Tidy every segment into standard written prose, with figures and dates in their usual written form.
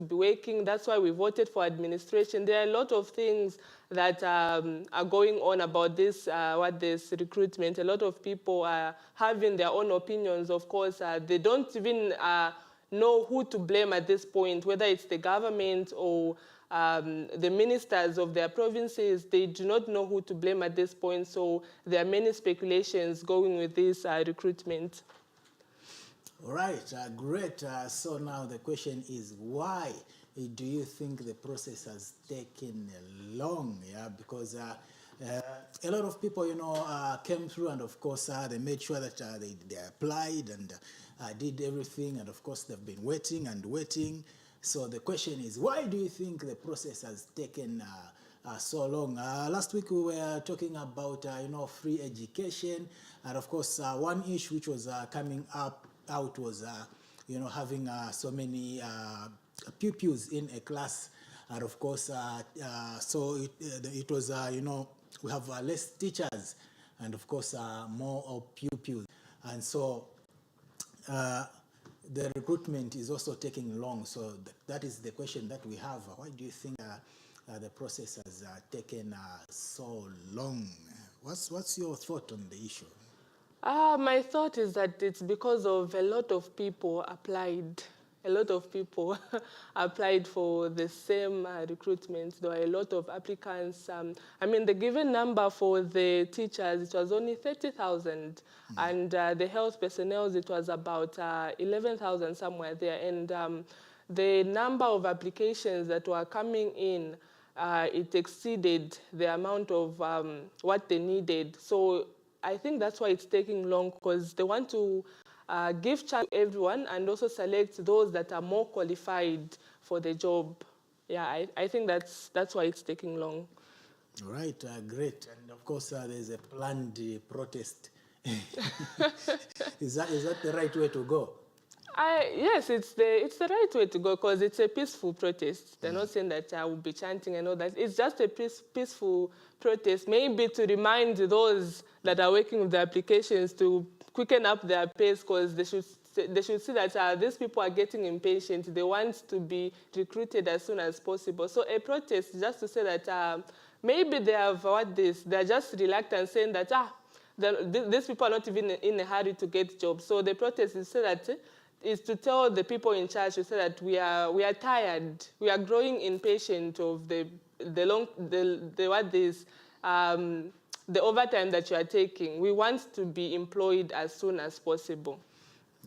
be working. That's why we voted for administration. There are a lot of things that are going on about this, this recruitment. A lot of people are having their own opinions. Of course, they don't even know who to blame at this point, whether it's the government or the ministers of their provinces. They do not know who to blame at this point. So there are many speculations going with this recruitment. All right, great. So now the question is, why do you think the process has taken long? Yeah, because a lot of people, came through, and of course they made sure that they applied and did everything, and of course they've been waiting and waiting. So the question is, why do you think the process has taken so long? Last week we were talking about free education, and of course one issue which was coming out was having so many pupils in a class, and of course so it was we have less teachers, and of course more pupils, and so the recruitment is also taking long. So that is the question that we have. Why do you think the process has taken so long? What's your thought on the issue? My thought is that it's because of a lot of people applied. A lot of people applied for the same recruitment. There were a lot of applicants. I mean, the given number for the teachers, it was only 30,000. And the health personnel, it was about 11,000 somewhere there. And the number of applications that were coming in, it exceeded the amount of what they needed. So I think that's why it's taking long, because they want to give chance to everyone and also select those that are more qualified for the job. Yeah, I think that's why it's taking long. All right, great. And of course, there's a planned protest. Is that the right way to go? Yes, it's the right way to go, because it's a peaceful protest. They're not saying that I will be chanting and all that. It's just a peaceful protest, maybe to remind those that are working with the applications to quicken up their pace, because they should see that these people are getting impatient. They want to be recruited as soon as possible. So a protest just to say that maybe they have they're just reluctant, saying that these people are not even in a hurry to get jobs. So the protest is so that is to tell the people in charge to say that we are tired, we are growing impatient of the overtime that you are taking. We want to be employed as soon as possible.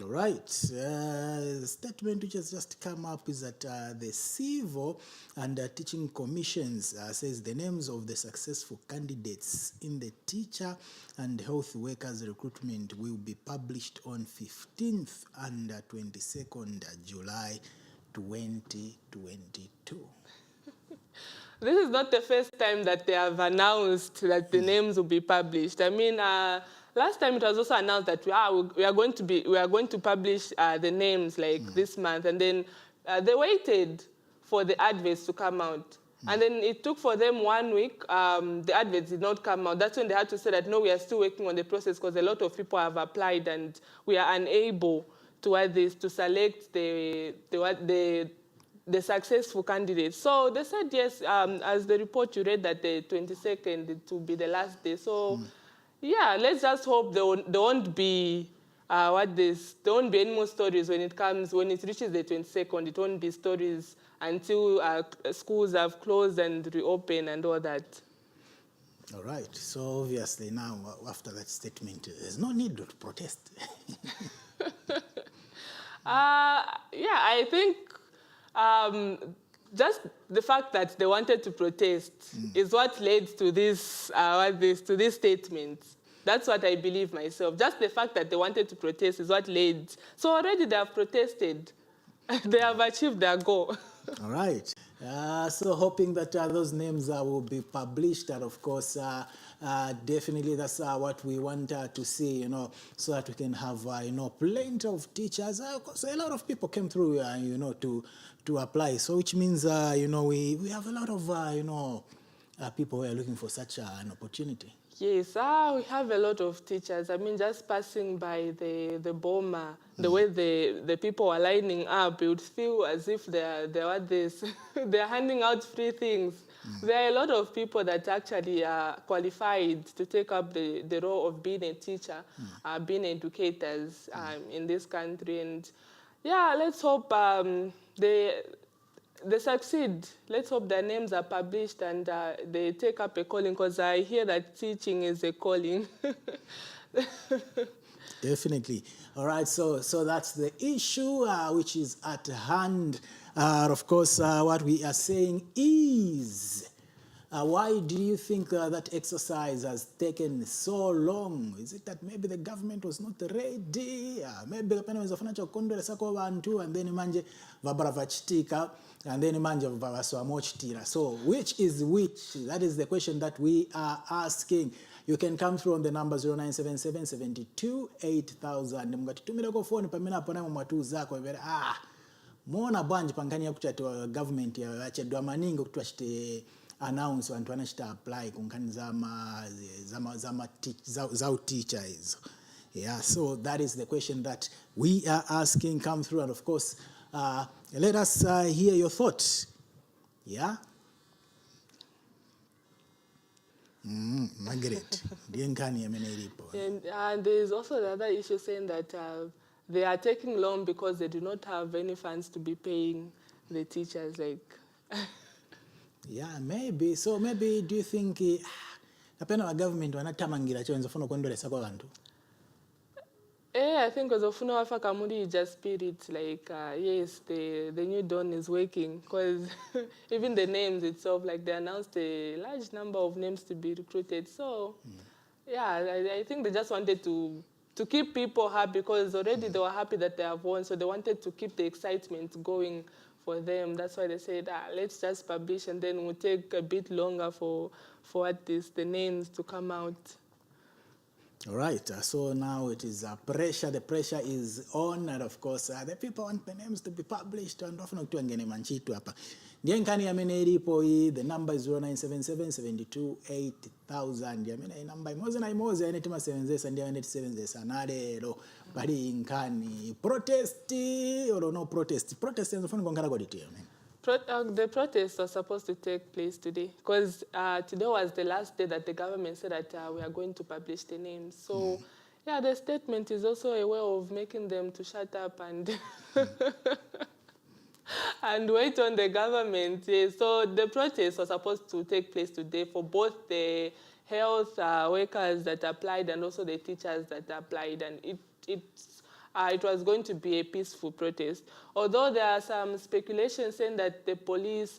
All right. The statement which has just come up is that the Civil and Teaching Commissions says the names of the successful candidates in the teacher and health workers recruitment will be published on 15th and 22nd July 2022. This is not the first time that they have announced that the names will be published. I mean, last time it was also announced that we are going to publish the names this month, and then they waited for the adverts to come out. And then it took for them 1 week. The adverts did not come out. That's when they had to say that, no, we are still working on the process, because a lot of people have applied and we are unable to select the successful candidates. So they said yes, as the report you read, that the 22nd it will be the last day. So yeah, let's just hope there won't be there won't be any more stories when it reaches the 22nd. It won't be stories until schools have closed and reopened and all that. All right. So obviously now, after that statement, there's no need to protest. Yeah, I think just the fact that they wanted to protest is what led to this statement. That's what I believe myself. Just the fact that they wanted to protest is what led. So already they have protested. They have achieved their goal. All right. So hoping that those names will be published, and of course, definitely that's what we want to see, so that we can have, plenty of teachers. So a lot of people came through, to apply. So which means, we have a lot of, people who are looking for such an opportunity. Yes, we have a lot of teachers. I mean, just passing by the Boma, the way the people are lining up, you would feel as if they are this, they're handing out free things. There are a lot of people that actually are qualified to take up the role of being a teacher, being educators in this country. And yeah, let's hope they succeed. Let's hope their names are published and they take up a calling, because I hear that teaching is a calling. Definitely. All right, so that's the issue which is at hand. Of course, what we are saying is, why do you think that exercise has taken so long? Is it that maybe the government was not ready? Maybe the panel financial kondolesa kwa bantu and then manje vabara vachitika and then manje vavaswa mochitira. So which is which? That is the question that we are asking. You can come through on the number 0977 72 8000. Mungatitumira ko phone pamene apona mwatu zako muona bwanji pangani ya kuti government ya chedwa maningi kuti achite announce wantu anachita apply kunkani za teacher izo. Yeah, so that is the question that we are asking. Come through, and of course let us hear your thoughts. Yeah. Margaret, and there is also the other issue saying that they are taking long because they do not have any funds to be paying the teachers. Like, yeah, maybe. So maybe do you think our government wanatamangira chonzo funo kondolesa kwa bantu? I think because of Funawafaka Kamudi just spirit, like, yes, the new dawn is waking, because even the names itself, like they announced a large number of names to be recruited. So, yeah, I think they just wanted to keep people happy, because already they were happy that they have won, so they wanted to keep the excitement going for them. That's why they said, let's just publish, and then we'll take a bit longer for the names to come out. All right, so now it is pressure. The pressure is on, and of course, the people want the names to be published, and often to angene manchitu hapa. Nienkani yamene ilipo hii, the number is 0977 72 8000. Yamene number imoze na imoze, ene tima 7 and ene 7 sanadero. Bali inkani protest or no protest. Protest is often gongara goditi yamene. The protest was supposed to take place today, because today was the last day that the government said that we are going to publish the names. So, yeah, the statement is also a way of making them to shut up and and wait on the government. Yeah. So the protest was supposed to take place today for both the health workers that applied and also the teachers that applied, and it was going to be a peaceful protest. Although there are some speculation saying that the police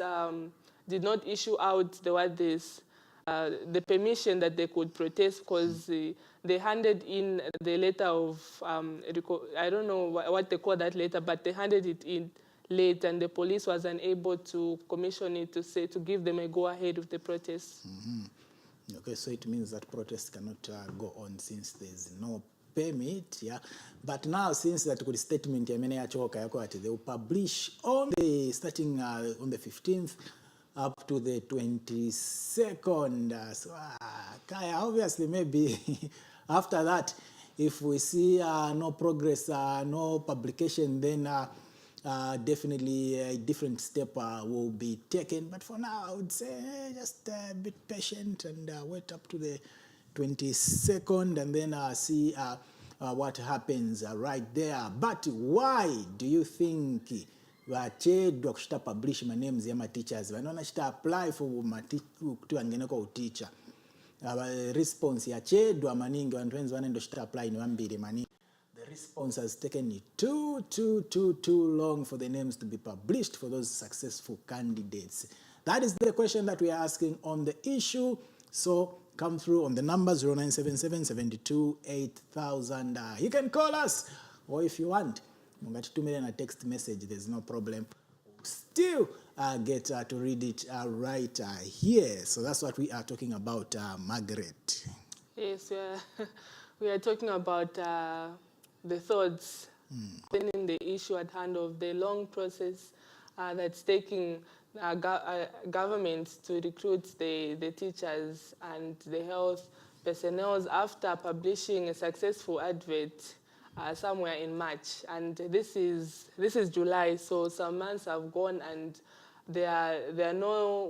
did not issue out the permission that they could protest, because they handed in the letter of, I don't know what they call that letter, but they handed it in late, and the police was unable to commission it to give them a go-ahead with the protest. Okay, so it means that protests cannot go on since there's no permit, yeah. But now, since that good statement, they will publish starting on the 15th up to the 22nd. So, obviously, maybe after that, if we see no progress, no publication, then definitely a different step will be taken. But for now, I would say just a bit patient and wait up to the 22nd and then see what happens right there. But why do you think vachedwa kushita publish my names ya teachers vanona shita apply for kuti vangeneko teacher response yachedwa maningi vantu venzi vanendo shita apply ni vambiri maningi? The response has taken it too long for the names to be published for those successful candidates. That is the question that we are asking on the issue. So come through on the number 0977 72 8000. You can call us, or if you want, a text message. There's no problem. Still get to read it right here. So that's what we are talking about, Margaret. Yes, we are talking about the thoughts in the issue at hand of the long process that's taking government to recruit the teachers and the health personnel after publishing a successful advert somewhere in March, and this is July, so some months have gone, and there are no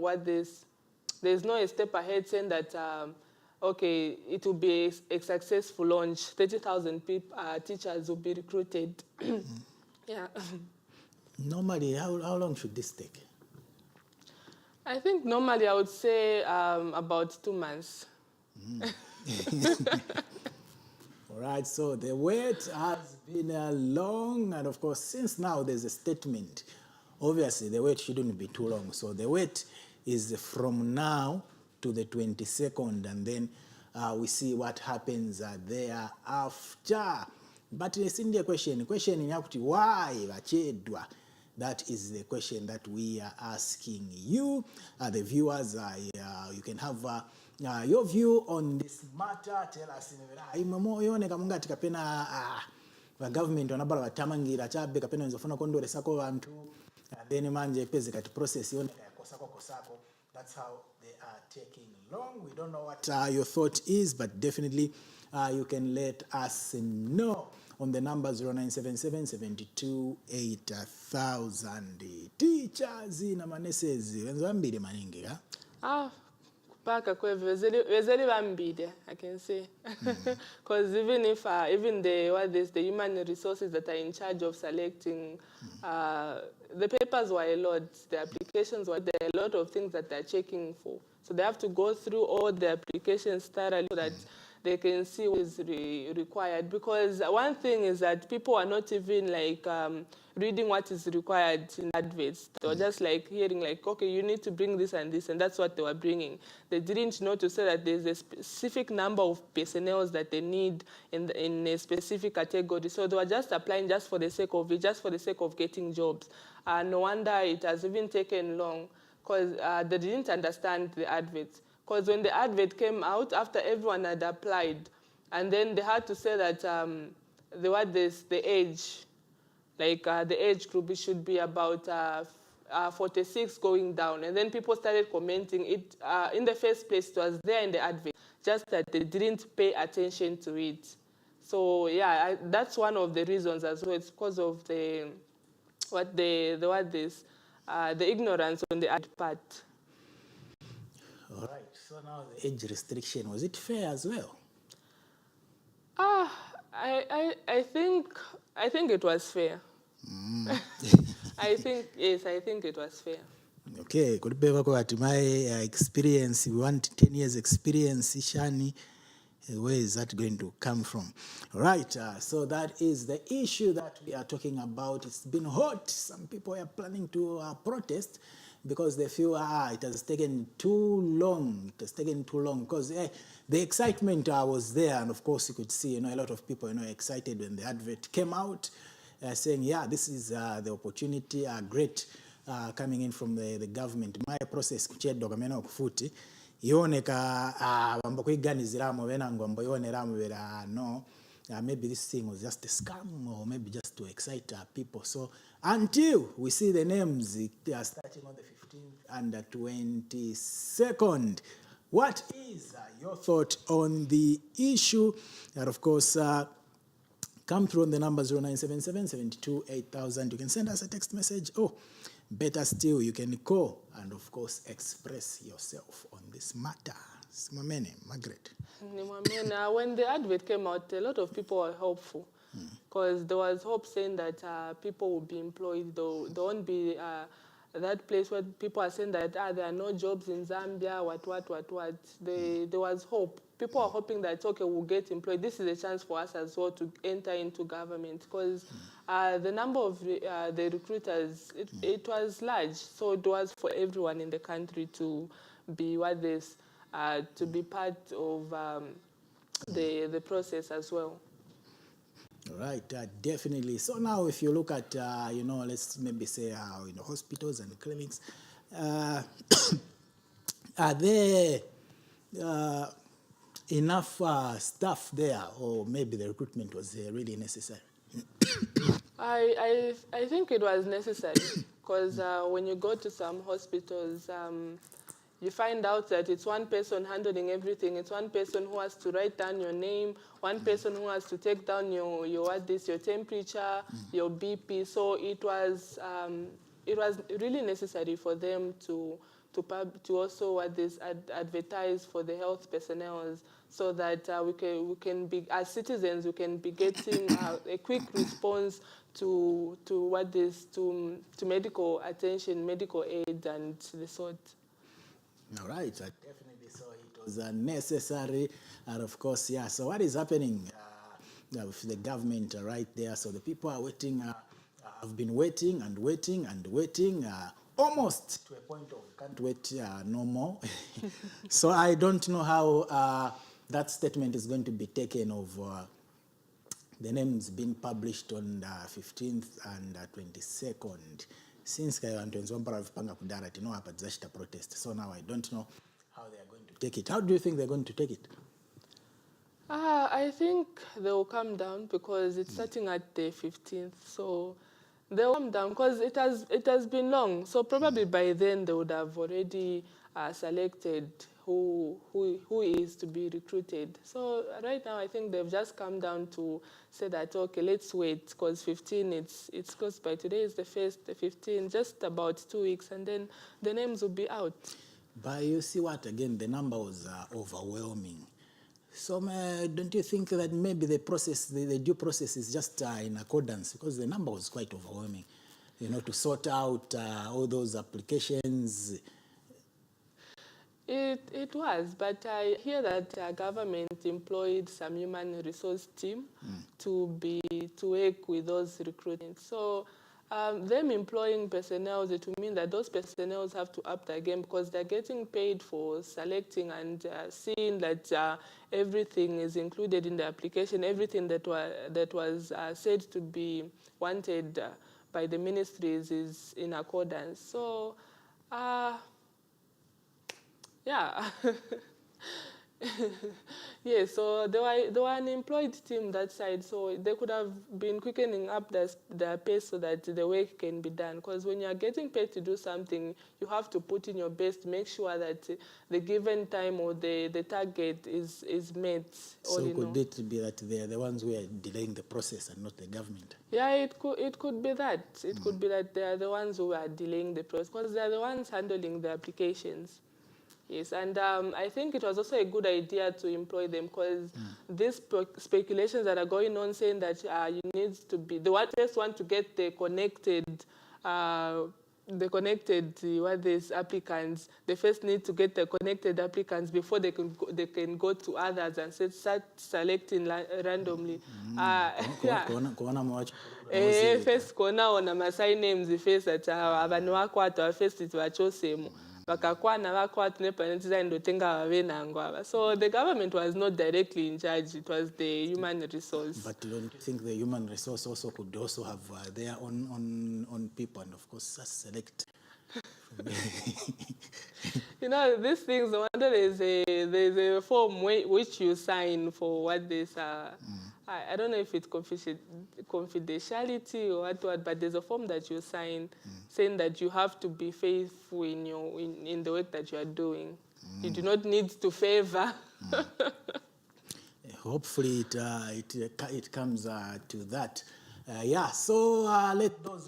there's no a step ahead saying that okay, it will be a successful launch. 30,000 teachers will be recruited. Yeah. Normally, how long should this take? I think normally I would say about 2 months. All right, so the wait has been long, and of course, since now there's a statement, obviously the wait shouldn't be too long. So the wait is from now to the 22nd, and then we see what happens thereafter. But it's in the question in yakuti why vachedwa. That is the question that we are asking you, the viewers. You can have your view on this matter. Tell us. Imwemoyoneka mungati kapena the government wanabala batamangira chabe kapena nzofuna kondoresako bantu then manje peze kati process yoneka yakosako. That's how they are taking long. We don't know what your thought is, but definitely you can let us know on the number 0977 72 8000. Teachers na manesezi wenzambire maningi Kupaka kwevu wezeli bambide, I can say, because even if even the human resources that are in charge of selecting the papers were a lot, the applications were there are a lot of things that they're checking for, so they have to go through all the applications thoroughly so that they can see what is required. Because one thing is that people are not even like reading what is required in adverts. They were just like hearing like, okay, you need to bring this, and that's what they were bringing. They didn't know to say that there's a specific number of personnel that they need in a specific category. So they were just applying just for the sake of it, just for the sake of getting jobs. No wonder it has even taken long, because they didn't understand the adverts. Because when the advert came out, after everyone had applied, and then they had to say that the age, like the age group, it should be about 46 going down. And then people started commenting. It in the first place, it was there in the advert, just that they didn't pay attention to it. So yeah, that's one of the reasons as well. It's because of the ignorance on the ad part. All right, so now the age restriction, was it fair as well? I think it was fair. I think it was fair. Okay, could be about my experience. We want 10 years experience, Shani. Where is that going to come from? All right, so that is the issue that we are talking about. It's been hot. Some people are planning to protest because they feel it has taken too long. It has taken too long because the excitement was there, and of course you could see, a lot of people, excited when the advert came out, saying, yeah, this is the opportunity, great coming in from the government. My process kuchedwa kamena okufuti yoneka bamba kuiganiziramo benango mbo yoneramo bera no. Maybe this thing was just a scam, or maybe just to excite people. So until we see the names starting on the 15th and the 22nd, what is your thought on the issue? And of course, come through on the number 0977 72 8000. You can send us a text message. Oh, better still, you can call and of course express yourself on this matter. Simamene, Margaret. When the advert came out, a lot of people were hopeful because there was hope saying that people will be employed. There won't be that place where people are saying that there are no jobs in Zambia, what. There was hope. People are hoping that, okay, we'll get employed. This is a chance for us as well to enter into government because the number of the recruiters, it was large. So it was for everyone in the country to be to be part of the process as well. All right, definitely. So now if you look at, let's maybe say in the hospitals and clinics, are there enough staff there, or maybe the recruitment was really necessary? I think it was necessary because when you go to some hospitals, you find out that it's one person handling everything. It's one person who has to write down your name, one person who has to take down your temperature, your BP. So it was really necessary for them to also advertise for the health personnel, so that we can be, as citizens, we can be getting a quick response to medical attention, medical aid, and the sort. All right, I definitely saw it was necessary, and of course, yeah. So what is happening with the government right there? So the people are waiting, have been waiting and waiting and waiting, almost to a point of can't wait no more. So I don't know how that statement is going to be taken of the names being published on the 15th and 22nd. Since protest, so now I don't know how they are going to take it. How do you think they're going to take it? I think they will come down because it's starting at the 15th. So they will come down because it has been long. So probably by then they would have already selected who is to be recruited. So right now I think they've just come down to say that, okay, let's wait, because 15, it's close by. Today is the 1st, the 15, just about 2 weeks, and then the names will be out. But you see what, again, the number was overwhelming. So don't you think that maybe the process, the due process is just in accordance, because the number was quite overwhelming, you know, to sort out all those applications? It was, but I hear that government employed some human resource team to work with those recruitments. So them employing personnel, it will mean that those personnel have to up their game, because they're getting paid for selecting and seeing that everything is included in the application, everything that was said to be wanted by the ministries is in accordance. So, yeah. Yeah, so they were an employed team that side, so they could have been quickening up their pace so that the work can be done. Because when you're getting paid to do something, you have to put in your best, make sure that the given time or the target is met. So could it be that they are the ones who are delaying the process and not the government? Yeah, it could be that. It could be that they are the ones who are delaying the process, because they are the ones handling the applications. Yes, and I think it was also a good idea to employ them, because these speculations that are going on saying that you need to be the first one to get the connected applicants. They first need to get the connected applicants before they can go to others and start selecting randomly. First kuona masai names first that abantu wako watu first tiwachosemo vakakwana vako watu nepanetiza ndotenga wavenango ava. So the government was not directly in charge, it was the human resource. But don't you think the human resource also could also have their own people, and of course select? You know, these things, no wonder there's a form which you sign for what this I don't know if it's confidentiality or what, but there's a form that you sign saying that you have to be faithful in the work that you are doing. You do not need to favor. Hopefully it comes to that. Yeah, so let those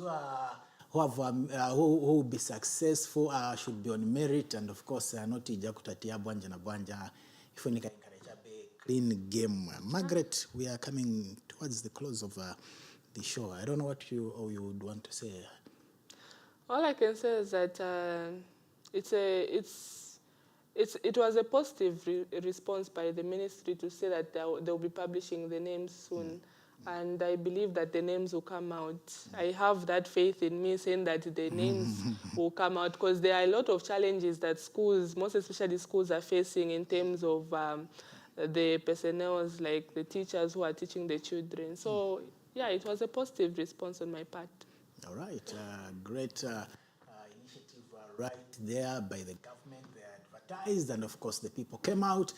who will be successful should be on merit, and of course not ijakutatia bwanja na bwanja ifunika clean game. Margaret, we are coming towards the close of the show. I don't know what you would want to say. All I can say is that it was a positive response by the ministry to say that they'll be publishing the names soon. And I believe that the names will come out. I have that faith in me, saying that the names will come out, because there are a lot of challenges that schools, most especially schools, are facing in terms of the personnel, like the teachers who are teaching the children. So, yeah, it was a positive response on my part. All right, great initiative right there by the government. They advertised, and of course the people came out.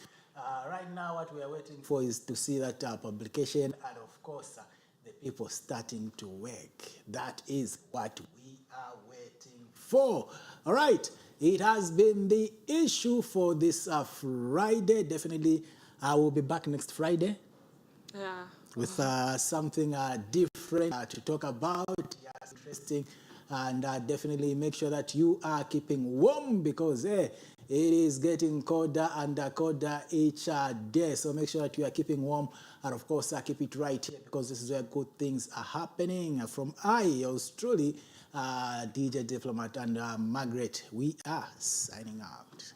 Right now what we are waiting for is to see that publication, and of course the people starting to work. That is what we are waiting for. All right, it has been the issue for this Friday. Definitely, I will be back next Friday. Yeah. With something different to talk about. Yes, interesting. And definitely make sure that you are keeping warm because it is getting colder and colder each day. So make sure that you are keeping warm. And of course, keep it right here because this is where good things are happening. From yours truly, DJ Diplomat and Margaret, we are signing out.